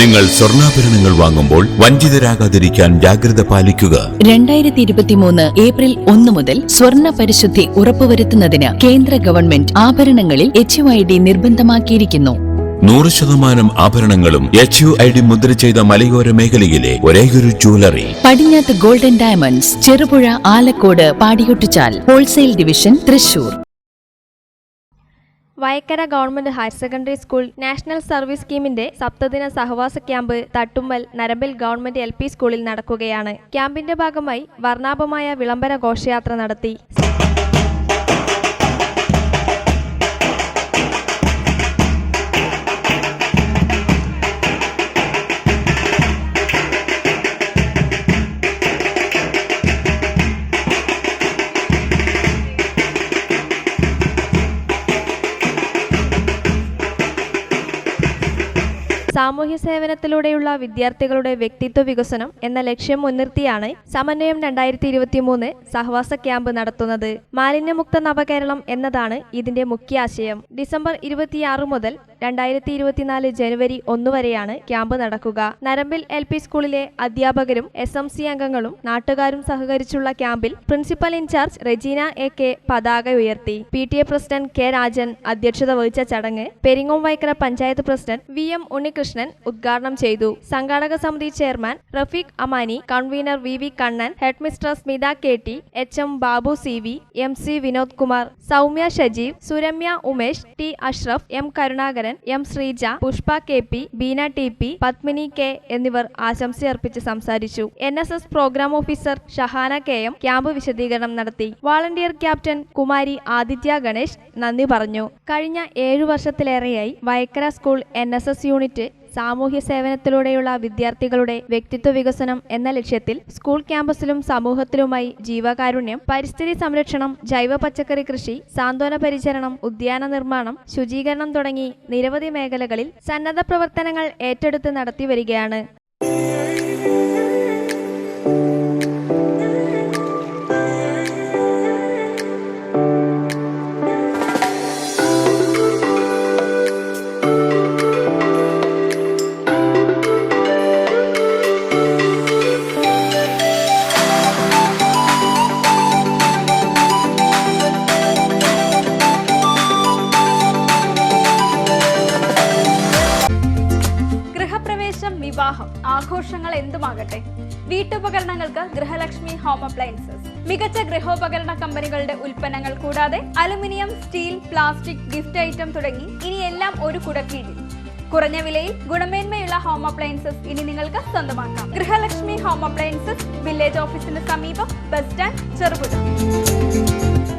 നിങ്ങൾ സ്വർണ്ണാഭരണങ്ങൾ വാങ്ങുമ്പോൾ വഞ്ചിതരാകാതിരിക്കാൻ ജാഗ്രത പാലിക്കുക. 2023 ഏപ്രിൽ 1 മുതൽ സ്വർണ്ണ പരിശുദ്ധി ഉറപ്പുവരുത്തുന്നതിന് കേന്ദ്ര ഗവൺമെന്റ് ആഭരണങ്ങളിൽ HUID നിർബന്ധമാക്കിയിരിക്കുന്നു. 100% ആഭരണങ്ങളും HUID മുദ്ര ചെയ്ത മലയോര മേഖലയിലെ ഒരേയൊരു ജ്വല്ലറി പടിഞ്ഞാത്ത് ഗോൾഡൻ ഡയമണ്ട്സ്, ചെറുപുഴ, ആലക്കോട്, പാടിയൊട്ടിച്ചാൽ wholesale division, Thrissur. Vayakkara government higher secondary school national service സ്കീമിന്റെ സപ്തദിന സഹവാസ ക്യാമ്പ് തട്ടുമ്മൽ നരമ്പിൽ ഗവൺമെന്റ് LP സ്കൂളിൽ നടക്കുകയാണ്. ക്യാമ്പിന്റെ ഭാഗമായി വർണ്ണാഭമായ വിളംബര ഘോഷയാത്ര നടത്തി. സാമൂഹ്യ സേവനത്തിലൂടെയുള്ള വിദ്യാർത്ഥികളുടെ വ്യക്തിത്വ വികസനം എന്ന ലക്ഷ്യം മുൻനിർത്തിയാണ് സമന്വയം 2023 സഹവാസ ക്യാമ്പ് നടത്തുന്നത്. മാലിന്യമുക്ത നവകേരളം എന്നതാണ് ഇതിന്റെ മുഖ്യ ആശയം. ഡിസംബർ 26 മുതൽ 2024 ജനുവരി 1 വരെയാണ് ക്യാമ്പ് നടക്കുക. നരമ്പിൽ LP സ്കൂളിലെ അധ്യാപകരും SMC അംഗങ്ങളും നാട്ടുകാരും സഹകരിച്ചുള്ള ക്യാമ്പിൽ പ്രിൻസിപ്പൽ ഇൻചാർജ് റെജീന AK പതാക ഉയർത്തി. PTA പ്രസിഡന്റ് K രാജൻ അധ്യക്ഷത വഹിച്ച ചടങ്ങ് പെരിങ്ങോം വൈക്കര പഞ്ചായത്ത് പ്രസിഡന്റ് VM ഉണ്ണികൃഷ്ണൻ ഉദ്ഘാടനം ചെയ്തു. സംഘാടക സമിതി chairman Rafeeq Amani, convener VV Kannan, headmistress Smitha KT, HM Babu CV, MC Vinod Kumar, Soumya Shajeev, Suramya Umesh, T Ashraf, M Karunakaran, M Sreeja, Pushpa KP, Beena TP, Padmini K എന്നിവർ ആശംസയർപ്പിച്ച് സംസാരിച്ചു. NSS programme officer Shahana KM camp വിശദീകരണം നടത്തി. വാളണ്ടിയർ ക്യാപ്റ്റൻ കുമാരി ആദിത്യ ഗണേഷ് നന്ദി പറഞ്ഞു. കഴിഞ്ഞ 7 വർഷത്തിലേറെയായി വയക്കര സ്കൂൾ NSS യൂണിറ്റ് സാമൂഹ്യ സേവനത്തിലൂടെയുള്ള വിദ്യാർത്ഥികളുടെ വ്യക്തിത്വ വികസനം എന്ന ലക്ഷ്യത്തിൽ സ്കൂൾ ക്യാമ്പസിലും സമൂഹത്തിലുമായി ജീവകാരുണ്യം, പരിസ്ഥിതി സംരക്ഷണം, ജൈവ പച്ചക്കറി കൃഷി, സാന്ത്വന പരിചരണം, ഉദ്യാന നിർമ്മാണം, ശുചീകരണം തുടങ്ങി നിരവധി മേഖലകളിൽ സന്നദ്ധ പ്രവർത്തനങ്ങൾ ഏറ്റെടുത്ത് നടത്തിവരികയാണ്. വിവാഹം, ആഘോഷങ്ങൾ എന്തുമാകട്ടെ, വീട്ടുപകരണങ്ങൾക്ക് ഗൃഹലക്ഷ്മി ഹോം അപ്ലയൻസസ്. മികച്ച ഗൃഹോപകരണ കമ്പനികളുടെ ഉൽപ്പന്നങ്ങൾ കൂടാതെ aluminium, steel, plastic, gift item തുടങ്ങി ഇനി എല്ലാം ഒരു കുടക്കീഴിൽ. കുറഞ്ഞ വിലയിൽ ഗുണമേന്മയുള്ള ഹോം അപ്ലയൻസസ് ഇനി നിങ്ങൾക്ക് സ്വന്തമാക്കാം. ഗൃഹലക്ഷ്മി ഹോം അപ്ലയൻസസ്, വില്ലേജ് ഓഫീസിന് സമീപം, ബസ് സ്റ്റാൻഡ്, ചെറുപുഴ.